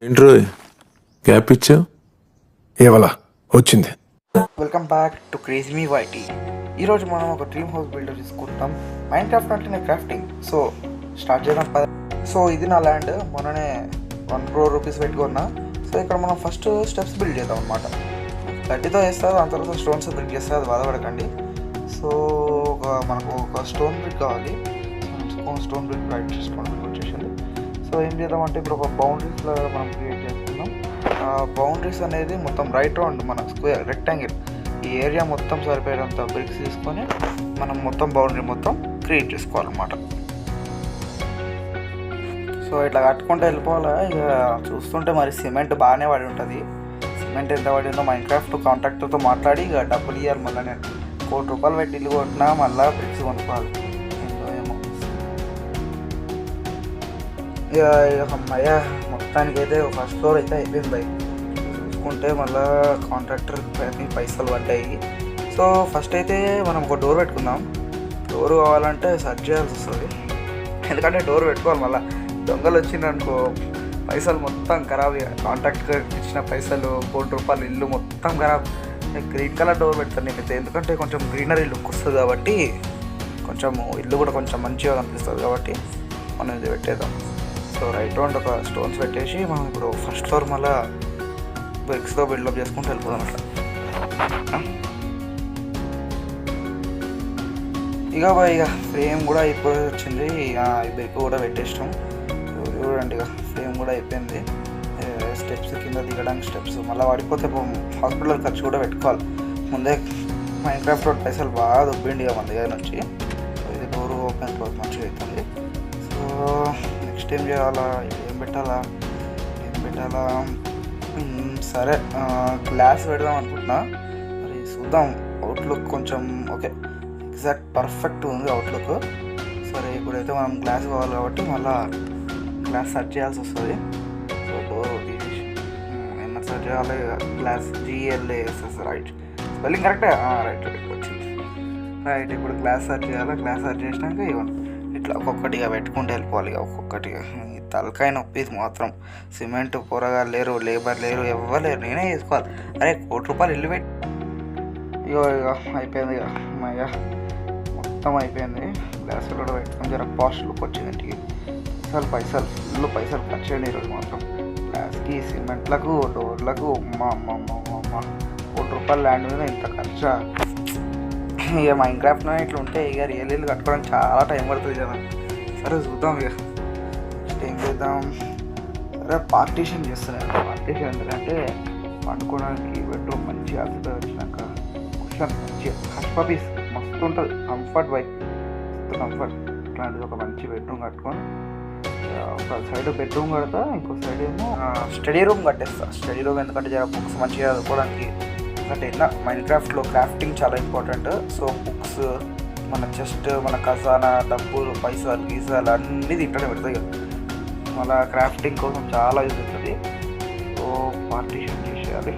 ఏంట్రో gap ఇచ్చావు ఏవలా వచ్చింది. Welcome back to crazy me YT. ఈరోజు మనం ఒక డ్రీమ్ హౌస్ బిల్డర్ తీసుకుంటాం. మైండ్ క్రాఫ్ట్ అంటేనే క్రాఫ్టింగ్. సో స్టార్ట్ చేద్దాం పద. సో ఇది నా ల్యాండ్, మొన్ననే 1 crore రూపీస్ పెట్టుకున్నా. సో ఇక్కడ మనం ఫస్ట్ స్టెప్స్ బిల్డ్ చేద్దాం అనమాట. గడ్డితో వేస్తారు, దాని తర్వాత స్టోన్స్ బ్రిక్ చేస్తారు, అది బాధపడకండి. సో మనకు ఒక స్టోన్ బ్రిక్ కావాలి. Stone brick right stone brick వచ్చేసింది. సో ఏం చేద్దామంటే ఇప్పుడు ఒక బౌండరీస్ లాగా మనం క్రియేట్ చేసుకుందాం. బౌండరీస్ అనేది మొత్తం రైట్ రౌండ్ మన స్క్వేర్ రెక్టాంగిల్ ఈ ఏరియా మొత్తం సరిపోయేంత బ్రిక్స్ తీసుకొని మనం మొత్తం బౌండరీ మొత్తం క్రియేట్ చేసుకోవాలన్నమాట. సో ఇట్లా కట్టుకుంటూ వెళ్ళిపోవాలా. ఇక చూస్తుంటే మరి సిమెంట్ బాగానే పడి ఉంటుంది. సిమెంట్ ఎంత పడిందో మైండ్ క్రాఫ్ట్ కాంట్రాక్టర్తో మాట్లాడి ఇక డబ్బులు ఇవ్వాలి. మళ్ళీ నేను 1 కోటి రూపాయలు పెట్టి ఇల్లు కొట్టినా మళ్ళీ బ్రిక్స్ కొనుక్కోవాలి. ఏమో ఇక అమ్మయ్య మొత్తానికి అయితే ఫస్ట్ ఫ్లోర్ అయితే అయిపోయింది బై. చూసుకుంటే మళ్ళీ కాంట్రాక్టర్ పైసలు పడ్డాయి. సో ఫస్ట్ అయితే మనం ఒక డోర్ పెట్టుకుందాం. డోర్ కావాలంటే సర్చ్ చేయాల్సి వస్తుంది, ఎందుకంటే డోర్ పెట్టుకోవాలి. మళ్ళీ దొంగలు వచ్చిందనుకో పైసలు మొత్తం ఖరాబ్. కాంట్రాక్టర్ ఇచ్చిన పైసలు 1 కోటి రూపాయలు ఇల్లు మొత్తం ఖరాబ్. గ్రీన్ కలర్ డోర్ పెడతాను నేనైతే, ఎందుకంటే కొంచెం గ్రీనరీ లుక్ వస్తుంది కాబట్టి, కొంచెం ఇల్లు కూడా కొంచెం మంచిగా కనిపిస్తుంది కాబట్టి మనం ఇది పెట్టేద్దాం. సో రైట్ రౌండ్ ఒక స్టోన్స్ పెట్టేసి మనం ఇప్పుడు ఫస్ట్ ఫ్లోర్ మళ్ళీ బ్రిక్స్తో బిల్డప్ చేసుకుంటూ వెళ్ళిపోదాం అట్లా. ఇక ఫ్రేమ్ కూడా అయిపోయి వచ్చింది. ఈ బ్రిక్ కూడా పెట్టేస్తాం. చూడండి ఇక ఫ్రేమ్ కూడా అయిపోయింది. స్టెప్స్ కింద దిగడానికి స్టెప్స్ మళ్ళీ పడిపోతే హాస్పిటల్ ఖర్చు కూడా పెట్టుకోవాలి. ముందే మైండ్ క్రాఫ్ట్ రోడ్ పైసలు బాగా దొబ్బిండి ఇక మన దగ్గర నుంచి. సో ఇది డోర్ ఓపెన్ క్లోజ్ మంచిగా అవుతుంది. సో నెక్స్ట్ ఏం చేయాలా, ఏం పెట్టాలా సరే గ్లాస్ పెడదాం అనుకుంటున్నా. మరి చూద్దాం. అవుట్లుక్ కొంచెం ఓకే, ఎగ్జాక్ట్ పర్ఫెక్ట్ ఉంది అవుట్లుక్. సరే ఇప్పుడైతే మనం గ్లాస్ కావాలి కాబట్టి మళ్ళీ గ్లాస్ సెర్చ్ చేయాల్సి వస్తుంది. సో డోర్ తీసేసి ఏమన్నా సెర్చ్ చేయాలి. గ్లాస్ GLASS రైట్, స్పెల్లింగ్ కరెక్టే. రైట్ వచ్చింది రైట్. ఇప్పుడు గ్లాస్ సెర్చ్ చేయాలి. గ్లాస్ సెర్చ్ చేసినాక ఇవ్వండి ఇట్లా ఒక్కొక్కటిగా పెట్టుకుంటూ వెళ్ళిపోవాలి. ఒక్కొక్కటిగా తలకాయ నొప్పి మాత్రం. సిమెంట్ పొరగా లేరు, లేబర్ లేరు, ఎవ్వరు లేరు, నేనే చేసుకోవాలి. అరే 1 కోటి రూపాయలు ఇల్లు పెట్టి ఇక అయిపోయింది. ఇక మొత్తం అయిపోయింది. గ్లాసులు కూడా పెట్టుకొని జర పాస్ట్ లుక్ వచ్చింది ఇంటికి. పైసలు ఫుల్ పైసలు ఖర్చు చేయండి ఈరోజు మాత్రం. గ్లాస్కి, సిమెంట్లకు, డోర్లకు. అమ్మ 1 కోటి రూపాయలు ల్యాండ్ మీద ఇంత ఖర్చా. ఇక మైండ్ క్రాఫ్ట్లో ఇట్లా ఉంటే ఇక రియల్ ఇల్లు కట్టుకోవడానికి చాలా టైం పడుతుంది కదా. సరే చూద్దాం. ఇక నెక్స్ట్ ఏం చేద్దాం. సరే పార్టీషన్ చేస్తున్నాను. పార్టీషన్ ఎందుకంటే పండుకోవడానికి బెడ్రూమ్ మంచిగా అలసిపోయి వచ్చినాక కుషన్ మంచిగా హష్ పపీస్ మస్తు ఉంటుంది. కంఫర్ట్ బై మస్తు కంఫర్ట్. ఇట్లాంటిది ఒక మంచి బెడ్రూమ్ కట్టుకొని ఒక సైడ్ బెడ్రూమ్ కడతా, ఇంకో సైడ్ ఏమో స్టడీ రూమ్ కట్టేస్తా. స్టడీ రూమ్ ఎందుకంటే జర బుక్స్ మంచిగా చదువుకోవడానికి. ఎందుకంటే మైండ్ క్రాఫ్ట్లో క్రాఫ్టింగ్ చాలా ఇంపార్టెంట్. సో బుక్స్ మన చెస్ట్, మన ఖజానా, డబ్బులు, పైసలు, గీసాలు అన్నీ దీంట్లోనే పెడతాయి కదా. మళ్ళీ క్రాఫ్టింగ్ కోసం చాలా యూజ్ అవుతుంది. సో పార్టీషన్ చేసేయాలి.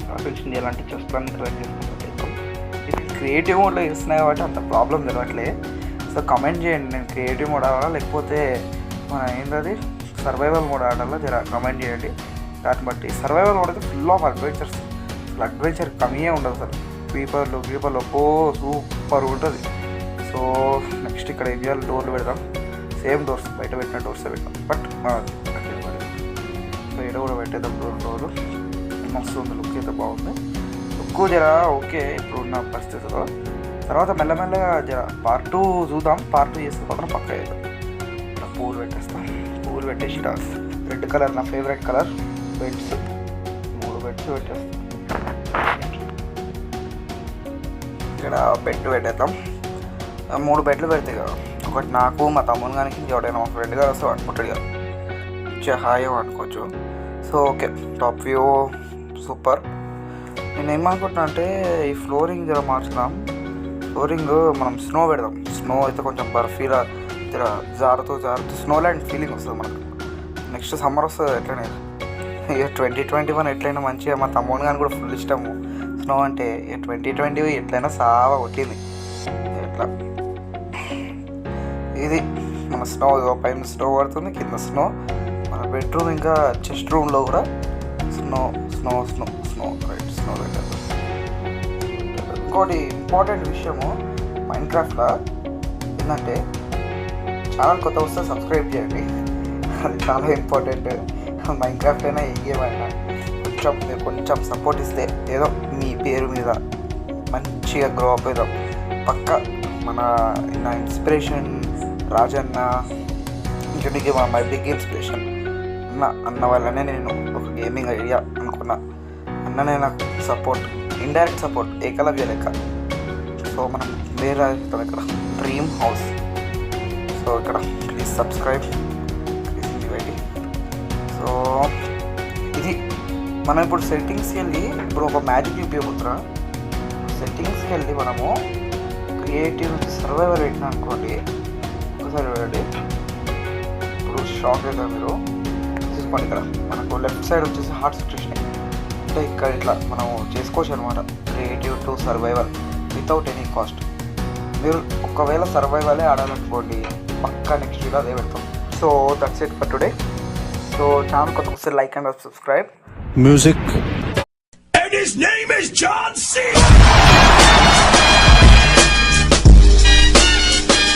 పార్టీషన్ చేయాలంటే చెస్ట్ అన్ని క్రియేట్ చేసుకుంటాం. ఇది క్రియేటివ్ మోడ్లో చేస్తున్నాయి కాబట్టి అంత ప్రాబ్లం తెలియట్లే. సో కమెంట్ చేయండి, నేను క్రియేటివ్ మోడ్ ఆడాలా లేకపోతే మన ఏంటది సర్వైవల్ మోడ్ ఆడాలా, జర కమెంట్ చేయండి. దాన్ని బట్టి సర్వైవల్ మోడ్ అయితే ఫుల్ ఆఫ్ అడ్వెంచర్స్. అడ్వెంచర్ కమ్మియే ఉండదు సార్. క్రీపర్లు సూపర్ ఉంటుంది. సో నెక్స్ట్ ఇక్కడ ఏం చేయాలి, డోర్లు పెడదాం. సేమ్ డోర్స్ బయట పెట్టిన డోర్సే పెట్టాం, బట్ సో ఇక్కడ కూడా పెట్టేద్దాం డోర్లు. మస్తు ఉంది, లుక్ అయితే బాగుంది. లుక్ జర ఓకే ఇప్పుడు ఉన్న పరిస్థితిలో. తర్వాత మెల్లమెల్లగా జర పార్ట్ 2 చూద్దాం. పార్ట్ 2 చేస్తే పక్కన పక్క వేద్దాం. ఇలా పూలు పెట్టేస్తాం. పూలు పెట్టేసి రెడ్ కలర్ నా ఫేవరెట్ కలర్. బెడ్స్ 3 బెడ్స్ పెట్టేస్తాం. ఇక్కడ బెడ్ పెట్టేద్దాం. 3 బెడ్లు పెడతాయి కదా, ఒకటి నాకు, మా తమ్ముని కానీ ఎవడైనా మా ఫ్రెండ్ గారు వస్తే అనుకుంటాడు కదా, మంచిగా హాయిగా అనుకోవచ్చు. So okay, top view super. నేను ఏమనుకుంటున్నా అంటే ఈ ఫ్లోరింగ్ జర మార్చుదాం. ఫ్లోరింగ్ మనం స్నో పెడదాం. స్నో అయితే కొంచెం బర్ఫీలా జర జారుతూ స్నో ల్యాండ్ ఫీలింగ్ వస్తుంది మనకు. నెక్స్ట్ సమ్మర్ వస్తుంది ఎట్లనే. ఇక 2021 ఎట్లయినా మంచిగా, మా తమ్ముని కానీ కూడా ఫుల్ ఇష్టము స్నో అంటే. 2020 ఎట్లయినా సావా కొట్టింది. ఎట్లా ఇది మన స్నో, పైన స్నో పడుతుంది, కింద స్నో. మన బెడ్రూమ్ ఇంకా చెస్ట్ రూమ్లో కూడా snow snow snow snow right snow right. ఇంకోటి ఇంపార్టెంట్ విషయము మైన్క్రాఫ్ట్లో ఏంటంటే ఛానల్ కొత్త వస్తే సబ్స్క్రైబ్ చేయండి, అది చాలా ఇంపార్టెంట్. మైన్క్రాఫ్ట్ అయినా ఏ గేమ్ అయినా కొంచెం సపోర్ట్ ఇస్తే ఏదో మీ పేరు మీద మంచిగా గ్రో అప్ అవుతాం పక్క. నా ఇన్స్పిరేషన్ రాజన్న, ఇంకొకటి మై బిగ్ ఇన్స్పిరేషన్ అన్న వల్లనే నేను ఒక గేమింగ్ ఐడియా అనుకున్నా. అన్ననే నాకు సపోర్ట్, ఇండైరెక్ట్ సపోర్ట్, ఏకలవ్య లెక్క. సో మనం వేరే ఇక్కడ డ్రీమ్ హౌస్. సో ఇక్కడ ప్లీజ్ సబ్స్క్రైబ్, సో ఇది మనం ఇప్పుడు సెట్టింగ్స్కి వెళ్ళి ఇప్పుడు ఒక మ్యాజిక్ ఉపయోగపడుతున్నా. సెట్టింగ్స్కి వెళ్ళి మనము క్రియేటివ్ సర్వైవర్ పెట్టినా అనుకోండి, ఒకసారి చూడండి, ఇప్పుడు షాక్ అవుతారు మీరు. తీసుకోండి, ఇక్కడ మనకు లెఫ్ట్ సైడ్ వచ్చేసి హార్ట్ సిచ్యువేషన్ అంటే ఇక్కడ ఇట్లా మనం చేసుకోవచ్చు అనమాట. Creative to survivor without any cost. మీరు ఒకవేళ సర్వైవలే ఆడాలనుకోండి, పక్కా నెక్స్ట్ వీడియో అదే పెడతాం. So that's it for today. So channel కొత్త వస్తే like and subscribe. Music. And his name is John C.